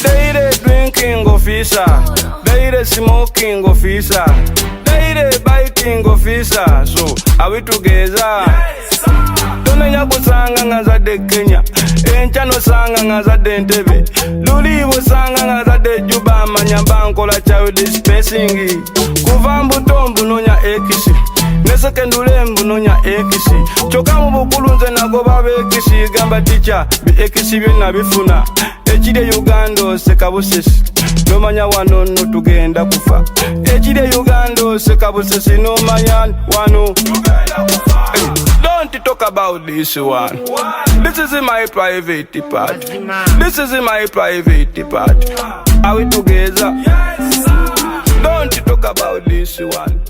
Daily drinking officer, daily smoking officer, daily biting officer. So are we together? Tonenya kusanga ngazade Kenya, enchano sanga ngazade Entebbe, luliwo sanga ngazade Juba, manyamba nkola child spacing. Kuvambu tombu nonya ekisi, nesekendule mbu nonya ekisi. Choka mu bukulu nze nagoba bekisi, gamba teacher bi ekisi byonna bifuna. Echide Uganda osekabusesi, nomanya wano no tugenda kufa. Echide Uganda osekabusesi, nomanya wano tugenda kufa. Don't talk about this one. This is my private part. This is my private part. Are we together? Don't talk about this one.